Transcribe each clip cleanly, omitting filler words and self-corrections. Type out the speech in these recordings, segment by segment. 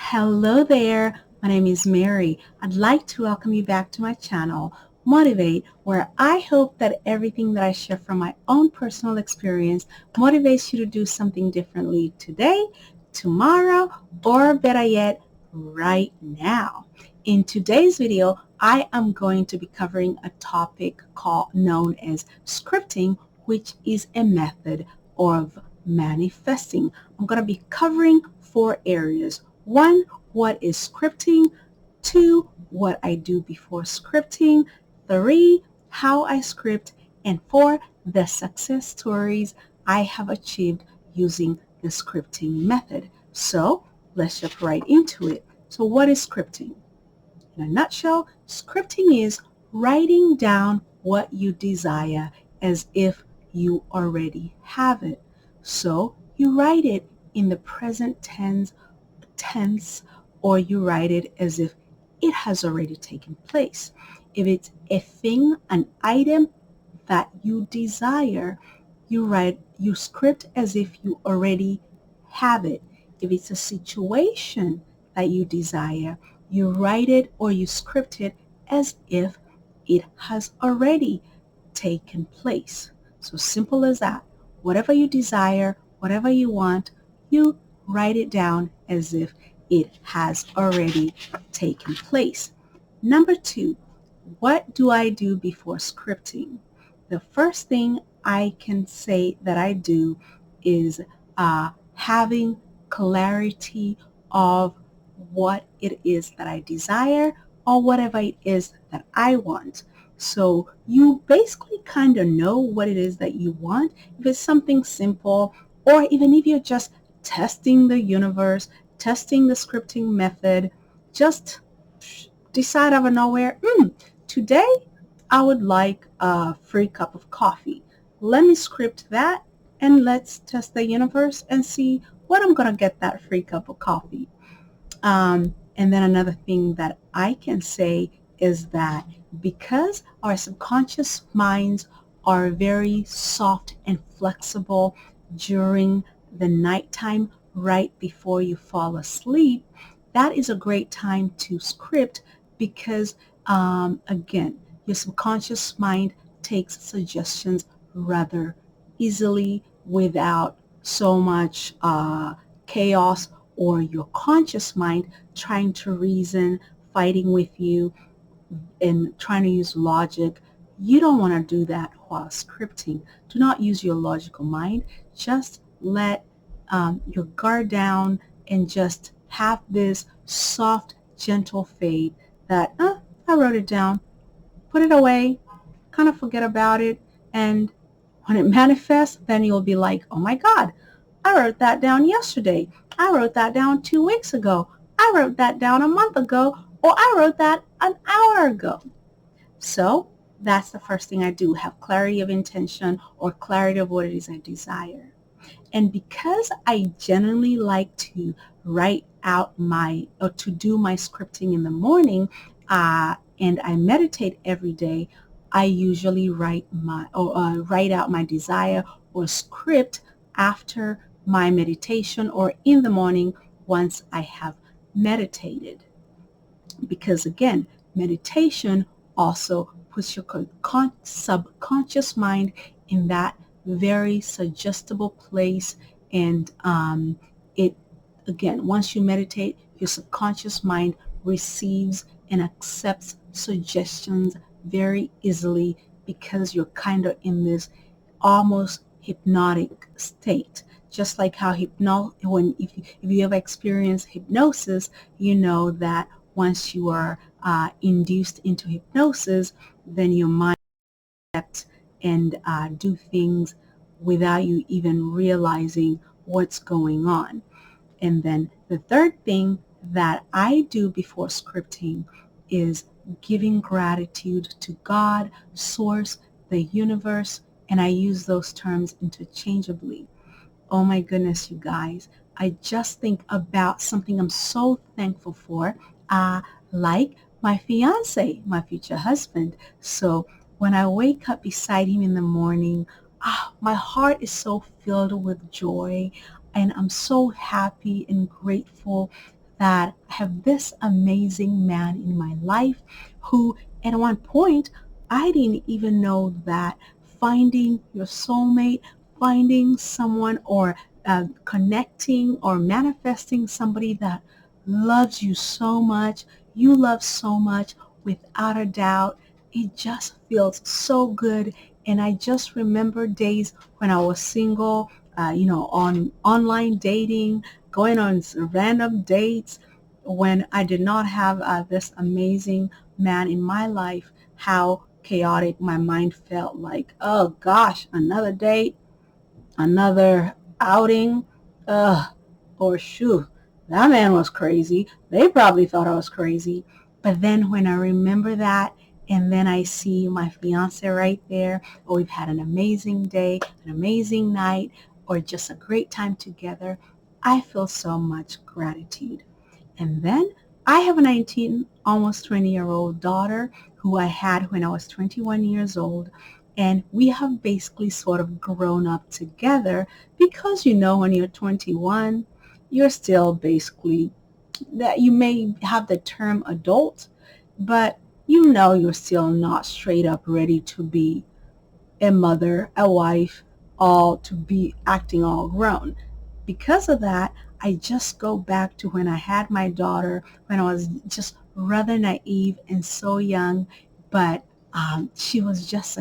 Hello there, my name is Mary. I'd like to welcome you back to my channel, Motivate, where I hope that everything that I share from my own personal experience motivates you to do something differently today, tomorrow, or better yet, right now. In today's video, I am going to be covering a topic known as scripting, which is a method of manifesting. I'm going to be covering 4 areas. 1, what is scripting? 2, what I do before scripting. 3, how I script. And 4, the success stories I have achieved using the scripting method. So let's jump right into it. So what is scripting? In a nutshell, scripting is writing down what you desire as if you already have it. So you write it in the present tense, or you write it as if it has already taken place. If it's a thing, an item that you desire, you script as if you already have it. If it's a situation that you desire, you write it or you script it as if it has already taken place. So simple as that. Whatever you desire, whatever you want, you write it down as if it has already taken place. Number 2, what do I do before scripting? The first thing I can say that I do is having clarity of what it is that I desire or whatever it is that I want. So you basically kind of know what it is that you want. If it's something simple, or even if you're just testing the universe, testing the scripting method, just decide out of nowhere, today I would like a free cup of coffee. Let me script that and let's test the universe and see what I'm going to get that free cup of coffee. And then another thing that I can say is that because our subconscious minds are very soft and flexible during the nighttime right before you fall asleep, that is a great time to script because, again, your subconscious mind takes suggestions rather easily without so much chaos, or your conscious mind trying to reason, fighting with you, and trying to use logic. You don't want to do that while scripting. Do not use your logical mind. Just let your guard down and just have this soft, gentle faith that, I wrote it down, put it away, kind of forget about it, and when it manifests, then you'll be like, oh my God, I wrote that down yesterday. I wrote that down 2 weeks ago. I wrote that down a month ago, or I wrote that an hour ago. So that's the first thing I do, have clarity of intention or clarity of what it is I desire. And because I generally like to write out or to do my scripting in the morning, and I meditate every day, I usually write out my desire or script after my meditation or in the morning once I have meditated. Because again, meditation also puts your subconscious mind in that very suggestible place, and it again, once you meditate, your subconscious mind receives and accepts suggestions very easily because you're kind of in this almost hypnotic state. Just like how if you ever experience hypnosis, you know that once you are induced into hypnosis, then your mind accepts and do things without you even realizing what's going on. And then the third thing that I do before scripting is giving gratitude to God, Source, the universe, and I use those terms interchangeably. Oh my goodness, you guys. I just think about something I'm so thankful for, like my fiance, my future husband. So when I wake up beside him in the morning, my heart is so filled with joy, and I'm so happy and grateful that I have this amazing man in my life who at one point I didn't even know that finding your soulmate, finding someone or connecting or manifesting somebody that loves you so much, you love so much, without a doubt, it just feels so good. And I just remember days when I was single, on online dating, going on random dates, when I did not have this amazing man in my life, how chaotic my mind felt. Like, oh gosh, another date, another outing, or shoot, that man was crazy. They probably thought I was crazy. But then when I remember that, and then I see my fiance right there, or we've had an amazing day, an amazing night, or just a great time together, I feel so much gratitude. And then I have a 19, almost 20-year-old daughter who I had when I was 21 years old. And we have basically sort of grown up together because, when you're 21, you're still basically, that you may have the term adult, but you're still not straight up ready to be a mother, a wife, all to be acting all grown. Because of that, I just go back to when I had my daughter, when I was just rather naive and so young, but she was just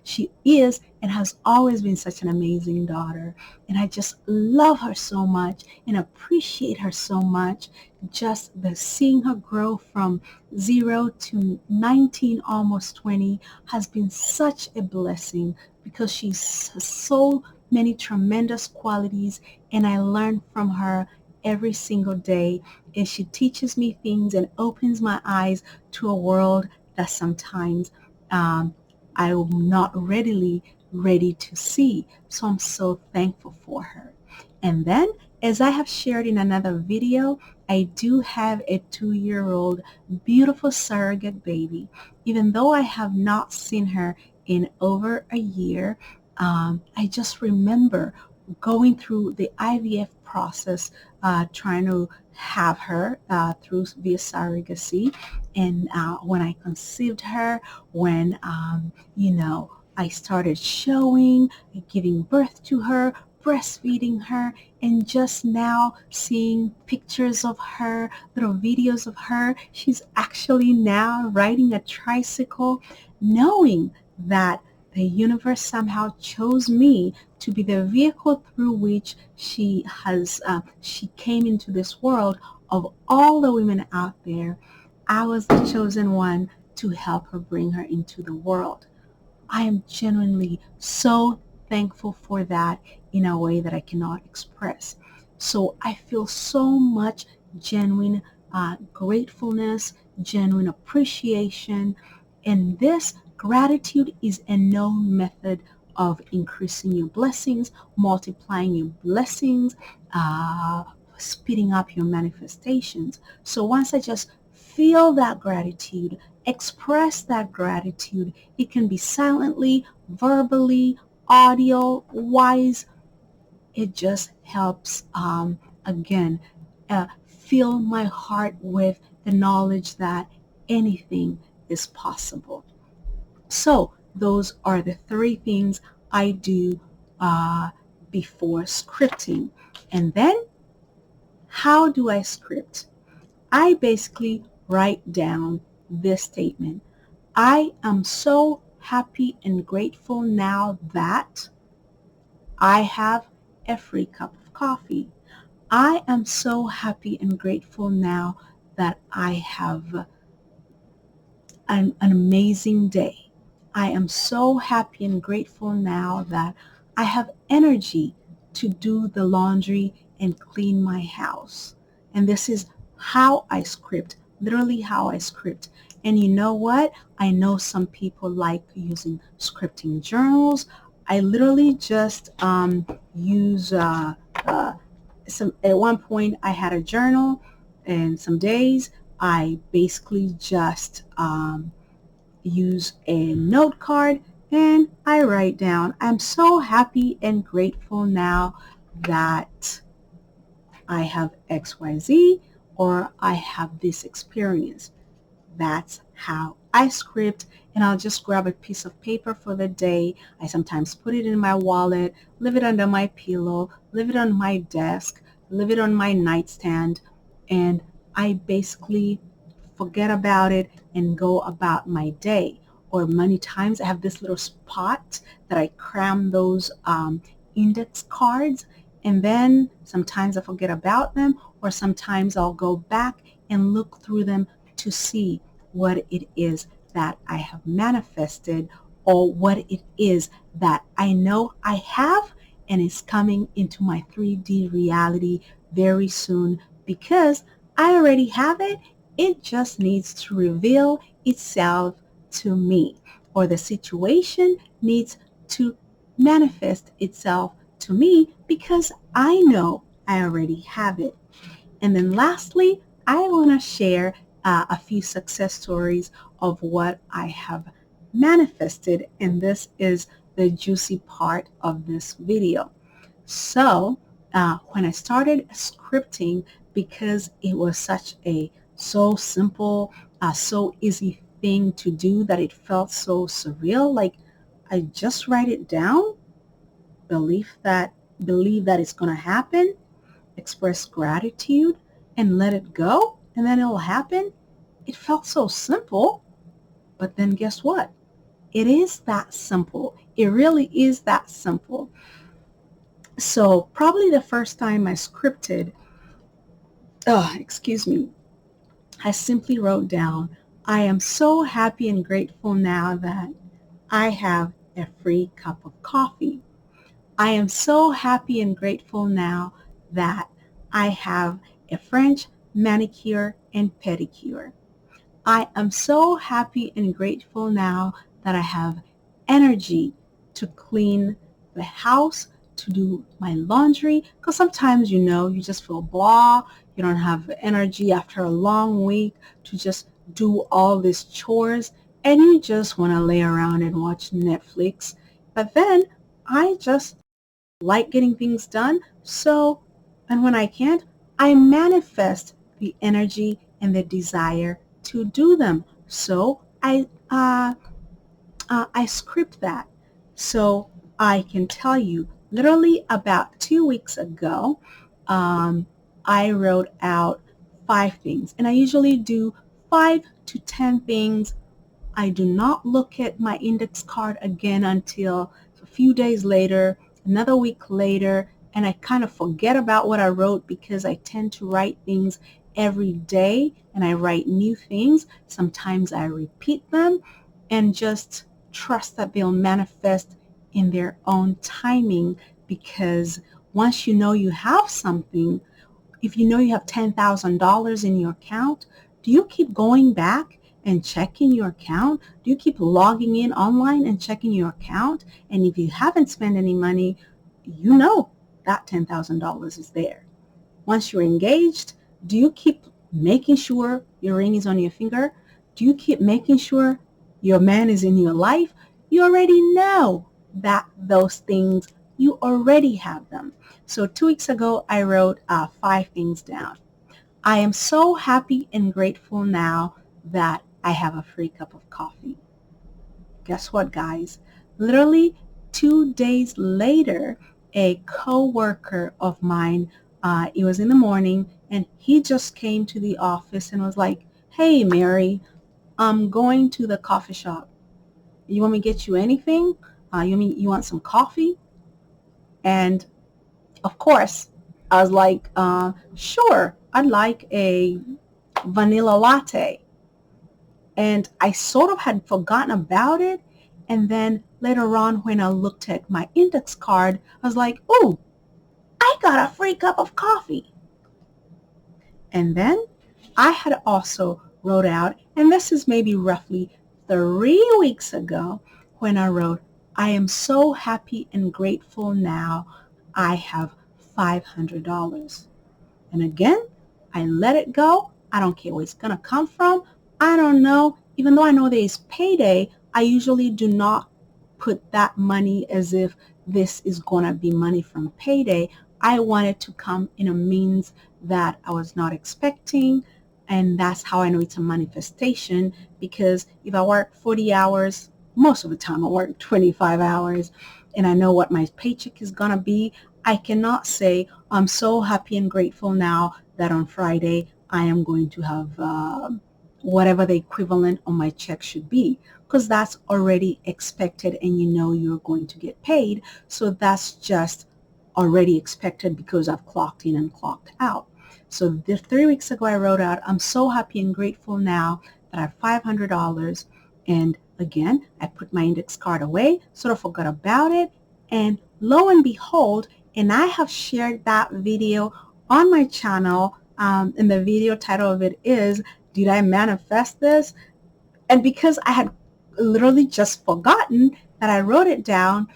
she is and has always been such an amazing daughter. And I just love her so much and appreciate her so much. Just the seeing her grow from 0 to 19, almost 20, has been such a blessing because she's so many tremendous qualities, and I learn from her every single day. And she teaches me things and opens my eyes to a world that sometimes I'm not readily ready to see. So I'm so thankful for her. And then, as I have shared in another video, I do have a 2-year-old beautiful surrogate baby. Even though I have not seen her in over a year, I just remember going through the IVF process, trying to have her through via surrogacy. And when I conceived her, when, I started showing, giving birth to her, breastfeeding her, and just now seeing pictures of her, little videos of her. She's actually now riding a tricycle, knowing that the universe somehow chose me to be the vehicle through which she came into this world. Of all the women out there, I was the chosen one to help her bring her into the world. I am genuinely so thankful for that in a way that I cannot express. So I feel so much genuine gratefulness, genuine appreciation, and this gratitude is a known method of increasing your blessings, multiplying your blessings, speeding up your manifestations. So once I just feel that gratitude, express that gratitude, it can be silently, verbally, audio wise. It just helps, again, fill my heart with the knowledge that anything is possible. So those are the three things I do before scripting. And then, how do I script? I basically write down this statement. I am so happy and grateful now that I have a free cup of coffee. I am so happy and grateful now that I have an amazing day. I am so happy and grateful now that I have energy to do the laundry and clean my house. And this is how I script, literally how I script. And you know what? I know some people like using scripting journals. I literally just use at one point I had a journal, and some days I basically just use a note card and I write down, I'm so happy and grateful now that I have XYZ, or I have this experience. That's how I script, and I'll just grab a piece of paper for the day. I sometimes put it in my wallet, leave it under my pillow, leave it on my desk, leave it on my nightstand, and I basically forget about it and go about my day. Or many times I have this little spot that I cram those index cards, and then sometimes I forget about them, or sometimes I'll go back and look through them to see what it is that I have manifested, or what it is that I know I have and is coming into my 3D reality very soon, because I already have it. It just needs to reveal itself to me, or the situation needs to manifest itself to me, because I know I already have it. And then lastly, I want to share a few success stories of what I have manifested, and this is the juicy part of this video. So when I started scripting, because it was such a so simple, so easy thing to do, that it felt so surreal. Like, I just write it down, believe that believe that it's going to happen, express gratitude, and let it go, and then it'll happen. It felt so simple, but then guess what? It is that simple. It really is that simple. So probably the first time I scripted, excuse me, I simply wrote down, I am so happy and grateful now that I have a free cup of coffee. I am so happy and grateful now that I have a French manicure and pedicure. I am so happy and grateful now that I have energy to clean the house, to do my laundry, because sometimes, you just feel blah, you don't have energy after a long week to just do all these chores, and you just want to lay around and watch Netflix. But then I just like getting things done. So, and when I can't, I manifest the energy and the desire to do them. So I script that. So I can tell you, literally about 2 weeks ago, um, I wrote out 5 things, and I usually do 5 to 10 things. I do not look at my index card again until a few days later, another week later, and I kind of forget about what I wrote, because I tend to write things every day, and I write new things. Sometimes I repeat them and just trust that they'll manifest in their own timing, because once you know you have something, if you know you have $10,000 in your account, do you keep going back and checking your account? Do you keep logging in online and checking your account? And if you haven't spent any money, you know that $10,000 is there. Once you're engaged, do you keep making sure your ring is on your finger? Do you keep making sure your man is in your life? You already know that those things, you already have them. So 2 weeks ago, I wrote 5 things down. I am so happy and grateful now that I have a free cup of coffee. Guess what, guys? Literally 2 days later, a co-worker of mine, it was in the morning, and he just came to the office and was like, hey, Mary, I'm going to the coffee shop. You want me to get you anything? You want some coffee? And of course, I was like, sure, I'd like a vanilla latte. And I sort of had forgotten about it. And then later on, when I looked at my index card, I was like, oh, I got a free cup of coffee. And then I had also wrote out, and this is maybe roughly 3 weeks ago, when I wrote, I am so happy and grateful now I have $500. And again, I let it go. I don't care where it's going to come from. I don't know. Even though I know there is payday, I usually do not put that money as if this is going to be money from payday. I want it to come in a means that I was not expecting. And that's how I know it's a manifestation, because if I work 40 hours, most of the time I work 25 hours, and I know what my paycheck is going to be, I cannot say I'm so happy and grateful now that on Friday I am going to have whatever the equivalent on my check should be, because that's already expected and you know you're going to get paid. So that's just already expected because I've clocked in and clocked out. So 3 weeks ago I wrote out, I'm so happy and grateful now that I have $500. And again, I put my index card away, sort of forgot about it. And lo and behold, and I have shared that video on my channel. And the video title of it is, Did I Manifest This? And because I had literally just forgotten that I wrote it down,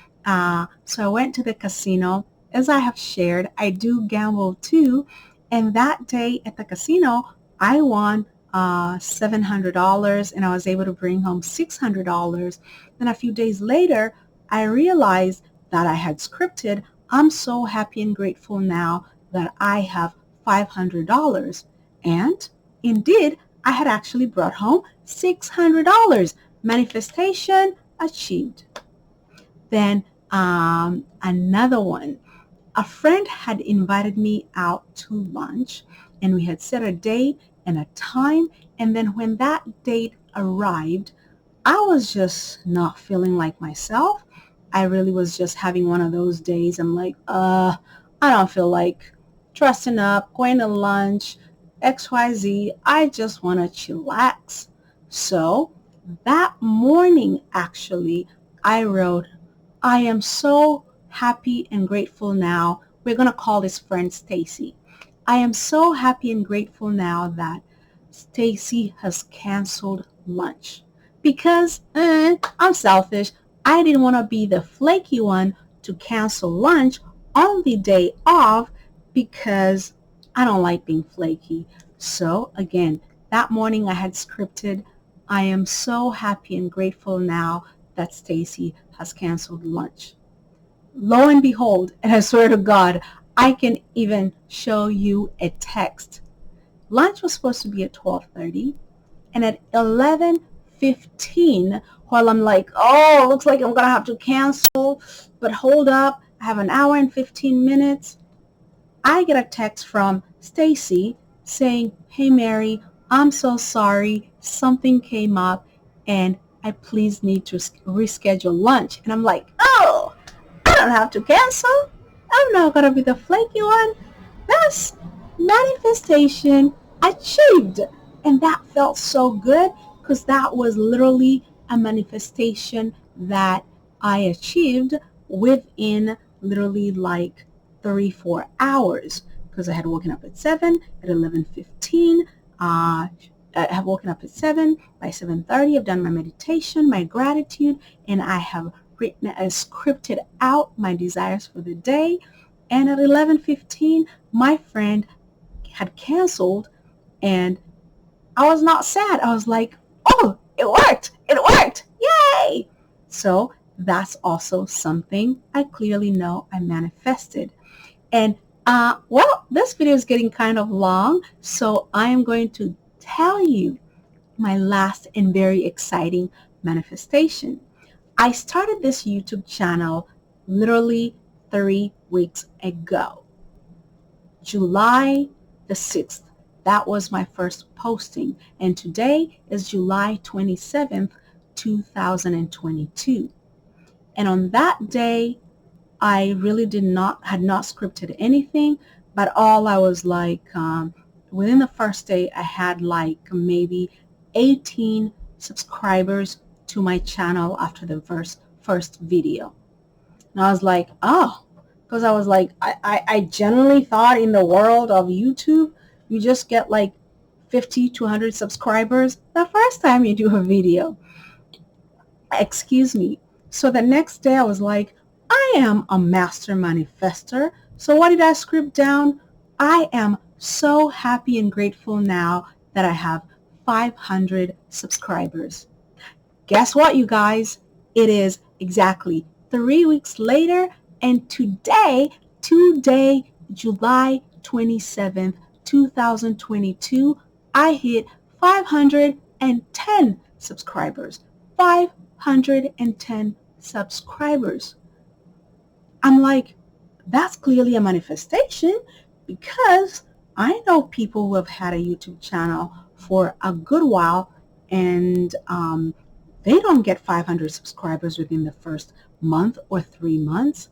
so I went to the casino. As I have shared, I do gamble too. And that day at the casino, I won $700, and I was able to bring home $600. Then a few days later, I realized that I had scripted, I'm so happy and grateful now that I have $500. And indeed, I had actually brought home $600. Manifestation achieved. Then another one. A friend had invited me out to lunch, and we had set a date and a time. And then when that date arrived, I was just not feeling like myself. I really was just having one of those days. I'm like, I don't feel like dressing up, going to lunch, XYZ. I just want to chillax. So that morning, actually, I wrote, I am so happy and grateful now. We're going to call this friend Stacy. I am so happy and grateful now that Stacy has canceled lunch, because I'm selfish. I didn't want to be the flaky one to cancel lunch on the day off, because I don't like being flaky. So again, that morning I had scripted, I am so happy and grateful now that Stacy has canceled lunch. Lo and behold, and I swear to God, I can even show you a text. Lunch was supposed to be at 12:30, and at 11:15, while I'm like, oh, looks like I'm going to have to cancel, but hold up, I have an hour and 15 minutes. I get a text from Stacy saying, hey Mary, I'm so sorry, something came up and I please need to reschedule lunch. And I'm like, oh, I don't have to cancel. I'm not going to be the flaky one. That's manifestation achieved. And that felt so good, because that was literally a manifestation that I achieved within literally like 3-4 hours, because I had woken up at 7, at 11:15. I have woken up at 7. By 7:30, I've done my meditation, my gratitude, and I have written, scripted out my desires for the day. And at 11:15, my friend had canceled, and I was not sad. I was like, oh, it worked. It worked. Yay! So that's also something I clearly know I manifested. And well, this video is getting kind of long, so I am going to tell you my last and very exciting manifestation. I started this YouTube channel literally 3 weeks ago. July the 6th. That was my first posting. And today is July 27th, 2022. And on that day, I really had not scripted anything, but all I was like, within the first day, I had like maybe 18 subscribers to my channel after the first video. And I was like, oh, because I was like, I genuinely thought in the world of YouTube, you just get like 50 to 100 subscribers the first time you do a video. Excuse me. So the next day I was like, I am a master manifester. So what did I script down? I am so happy and grateful now that I have 500 subscribers. Guess what, you guys? It is exactly 3 weeks later, and today July 27th, 2022, I hit 510 subscribers. 510 subscribers. I'm like, that's clearly a manifestation, because I know people who have had a YouTube channel for a good while, and they don't get 500 subscribers within the first month or 3 months.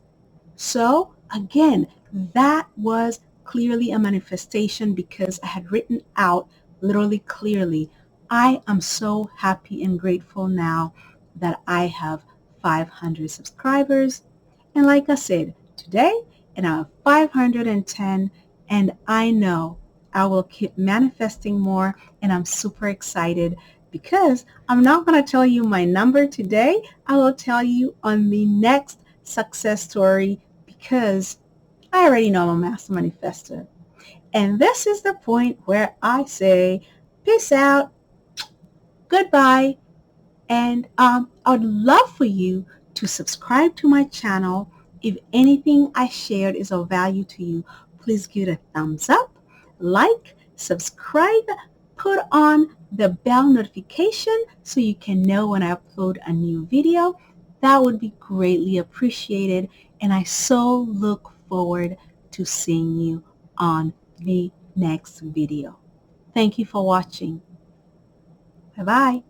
So again, that was clearly a manifestation, because I had written out literally clearly, I am so happy and grateful now that I have 500 subscribers. And like I said, today, and I have 510, and I know I will keep manifesting more, and I'm super excited, because I'm not going to tell you my number today. I will tell you on the next success story, because I already know I'm a master manifester. And this is the point where I say, peace out, goodbye, and I would love for you to subscribe to my channel. If anything I shared is of value to you, please give it a thumbs up, like, subscribe, put on the bell notification so you can know when I upload a new video. That would be greatly appreciated, and I so look forward to seeing you on the next video. Thank you for watching. Bye-bye.